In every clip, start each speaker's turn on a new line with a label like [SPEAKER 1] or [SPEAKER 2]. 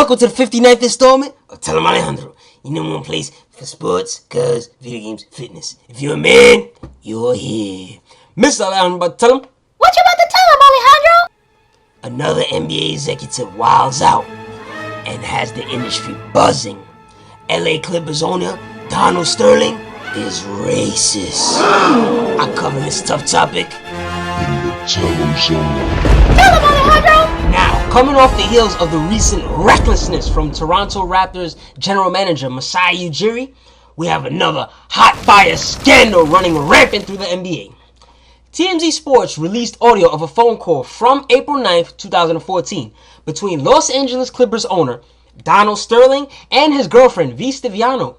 [SPEAKER 1] Welcome to the 59th installment of Tell Em Alejandro. You know one place for sports, cars, video games, fitness. If you're a man, you're here. Mr. Alejandro, about to tell him.
[SPEAKER 2] What you about to tell him, Alejandro?
[SPEAKER 1] Another NBA executive wilds out and has the industry buzzing. LA Clippers owner Donald Sterling is racist. I cover this tough topic in the Tell Em Zone.
[SPEAKER 2] Tell him, Alejandro!
[SPEAKER 1] Now, coming off the heels of the recent recklessness from Toronto Raptors general manager Masai Ujiri, we have another hot fire scandal running rampant through the NBA. TMZ Sports released audio of a phone call from April 9th, 2014 between Los Angeles Clippers owner Donald Sterling and his girlfriend V. Stiviano.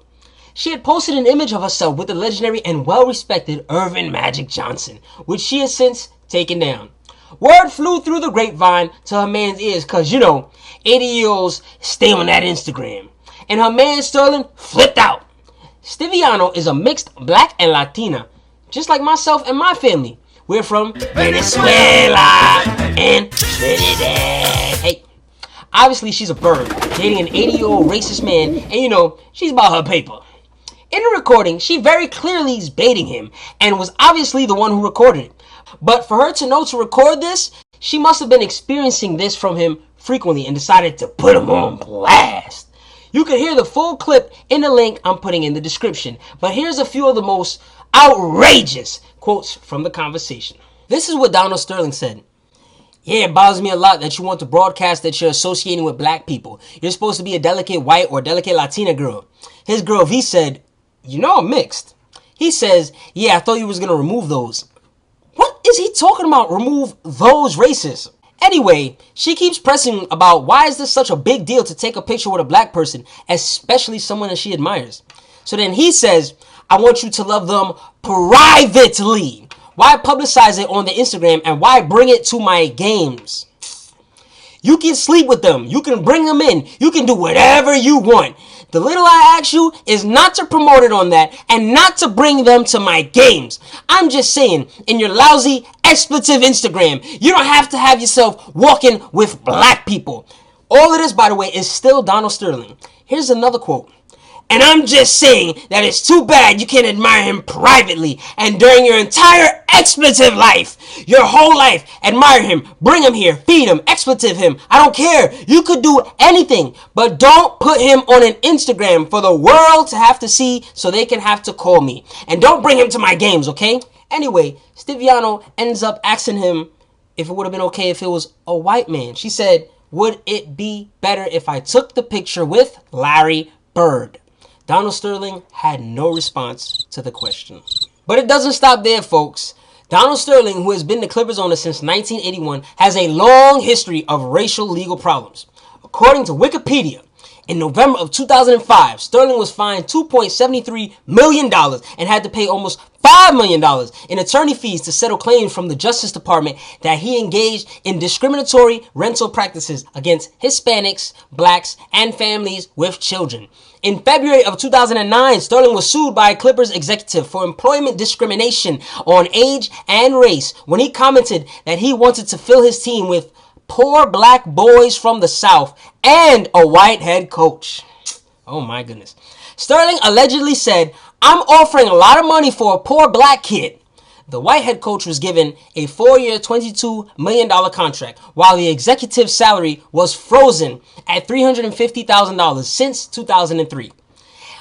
[SPEAKER 1] She had posted an image of herself with the legendary and well-respected Earvin Magic Johnson, which she has since taken down. Word flew through the grapevine to her man's ears because, 80-year-olds stay on that Instagram. And her man Sterling flipped out. Stiviano is a mixed black and Latina, just like myself and my family. We're from Venezuela and Trinidad. Hey, obviously she's a bird, dating an 80-year-old racist man, and she's about her paper. In the recording, she very clearly is baiting him and was obviously the one who recorded it. But for her to know to record this, she must have been experiencing this from him frequently and decided to put him on blast. You can hear the full clip in the link I'm putting in the description, but here's a few of the most outrageous quotes from the conversation. This is what Donald Sterling said. Yeah, it bothers me a lot that you want to broadcast that you're associating with black people. You're supposed to be a delicate white or delicate Latina girl. His girl V said, I'm mixed. He says, yeah, I thought you was going to remove those. What is he talking about? Remove those racists? Anyway, she keeps pressing about why is this such a big deal to take a picture with a black person, especially someone that she admires. So then he says, I want you to love them privately. Why publicize it on the Instagram and why bring it to my games? You can sleep with them. You can bring them in. You can do whatever you want. The little I ask you is not to promote it on that and not to bring them to my games. I'm just saying, in your lousy, expletive Instagram, you don't have to have yourself walking with black people. All of this, by the way, is still Donald Sterling. Here's another quote. And I'm just saying that it's too bad you can't admire him privately and during your entire expletive life, your whole life, admire him, bring him here, feed him, expletive him. I don't care. You could do anything, but don't put him on an Instagram for the world to have to see so they can have to call me. And don't bring him to my games, okay? Anyway, Stiviano ends up asking him if it would have been okay if it was a white man. She said, would it be better if I took the picture with Larry Bird? Donald Sterling had no response to the question. But it doesn't stop there, folks. Donald Sterling, who has been the Clippers owner since 1981, has a long history of racial legal problems. According to Wikipedia, in November of 2005, Sterling was fined $2.73 million and had to pay almost $5 million in attorney fees to settle claims from the Justice Department that he engaged in discriminatory rental practices against Hispanics, blacks, and families with children. In February of 2009, Sterling was sued by a Clippers executive for employment discrimination on age and race when he commented that he wanted to fill his team with poor black boys from the South and a white head coach. Oh my goodness. Sterling allegedly said, I'm offering a lot of money for a poor black kid. The white head coach was given a 4-year, $22 million contract, while the executive salary was frozen at $350,000 since 2003.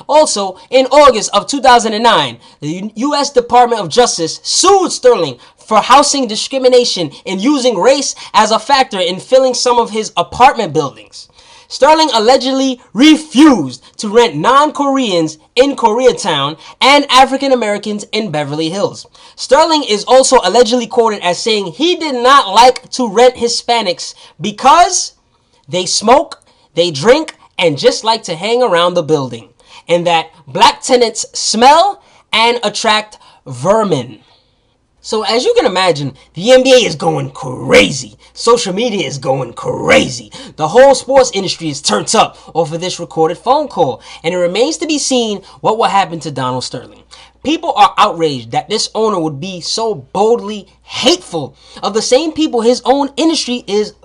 [SPEAKER 1] Also, in August of 2009, the U.S. Department of Justice sued Sterling for housing discrimination and using race as a factor in filling some of his apartment buildings. Sterling allegedly refused to rent non-Koreans in Koreatown and African Americans in Beverly Hills. Sterling is also allegedly quoted as saying he did not like to rent Hispanics because they smoke, they drink, and just like to hang around the building, and that black tenants smell and attract vermin. So as you can imagine, the NBA is going crazy. Social media is going crazy. The whole sports industry is turned up off of this recorded phone call. And it remains to be seen what will happen to Donald Sterling. People are outraged that this owner would be so boldly hateful of the same people his own industry is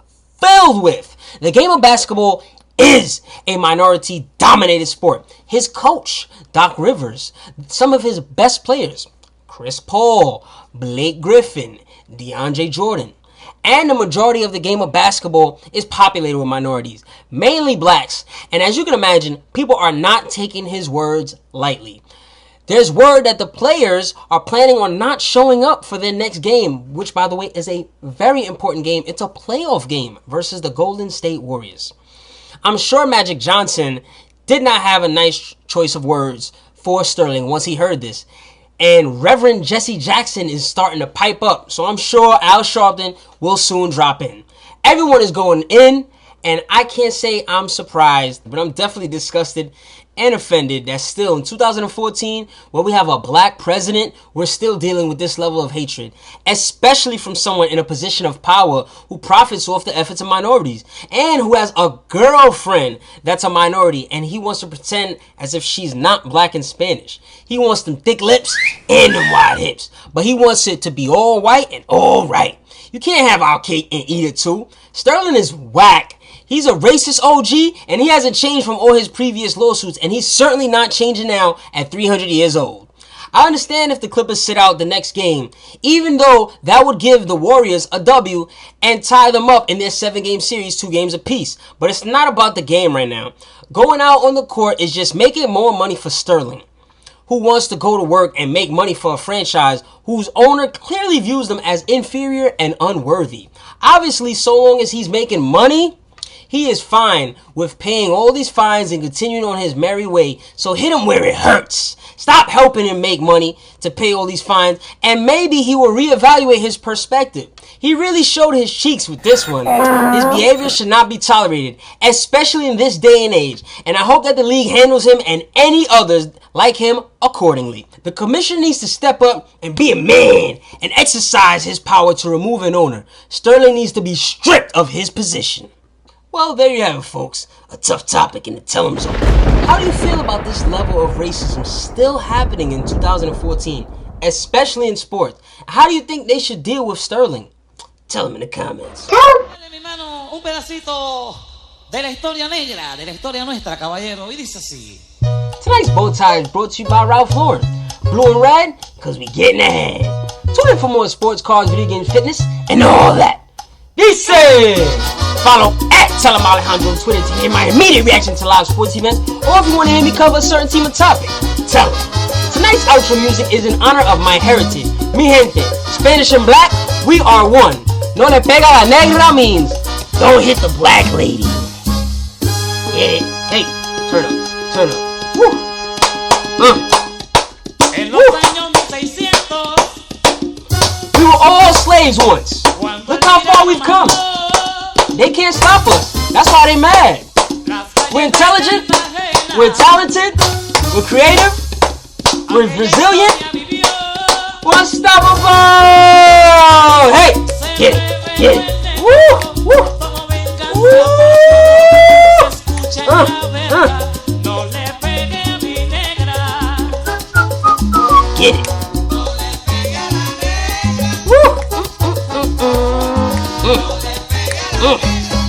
[SPEAKER 1] filled with. The game of basketball is a minority-dominated sport. His coach, Doc Rivers, some of his best players, Chris Paul, Blake Griffin, DeAndre Jordan, and the majority of the game of basketball is populated with minorities, mainly blacks. And as you can imagine, people are not taking his words lightly. There's word that the players are planning on not showing up for their next game, which, by the way, is a very important game. It's a playoff game versus the Golden State Warriors. I'm sure Magic Johnson did not have a nice choice of words for Sterling once he heard this. And Reverend Jesse Jackson is starting to pipe up. So I'm sure Al Sharpton will soon drop in. Everyone is going in. And I can't say I'm surprised, but I'm definitely disgusted and offended that still in 2014, where we have a black president, we're still dealing with this level of hatred, especially from someone in a position of power who profits off the efforts of minorities and who has a girlfriend that's a minority, and he wants to pretend as if she's not black and Spanish. He wants them thick lips and them wide hips, but he wants it to be all white and all right. You can't have our cake and eat it too. Sterling is whack. He's a racist OG, and he hasn't changed from all his previous lawsuits, and he's certainly not changing now at 300 years old. I understand if the Clippers sit out the next game, even though that would give the Warriors a W and tie them up in their 7-game series, 2 games apiece. But it's not about the game right now. Going out on the court is just making more money for Sterling, who wants to go to work and make money for a franchise whose owner clearly views them as inferior and unworthy. Obviously, so long as he's making money, he is fine with paying all these fines and continuing on his merry way. So hit him where it hurts. Stop helping him make money to pay all these fines, and maybe he will reevaluate his perspective. He really showed his cheeks with this one. His behavior should not be tolerated, especially in this day and age. And I hope that the league handles him and any others like him accordingly. The commission needs to step up and be a man and exercise his power to remove an owner. Sterling needs to be stripped of his position. Well, there you have it, folks. A tough topic in the Tell 'em Zone. How do you feel about this level of racism still happening in 2014, especially in sports? How do you think they should deal with Sterling? Tell them in the comments. Tonight's bow tie is brought to you by Ralph Lauren. Blue and red, because we getting ahead. Tune in for more sports, cars, video games, fitness, and all that. This is... Follow at Em Alejandro on Twitter to hear my immediate reaction to live sports events, or if you want to hear me cover a certain team or topic, tell them. Tonight's outro music is in honor of my heritage. Mi gente, Spanish and black, we are one. No le pega la negra means don't hit the black lady. Yeah, hey, turn up. Woo. We were all slaves once. Look how far we've come. They can't stop us. That's why they mad. We're intelligent. We're talented. We're creative. We're resilient. We're unstoppable. Hey, get it.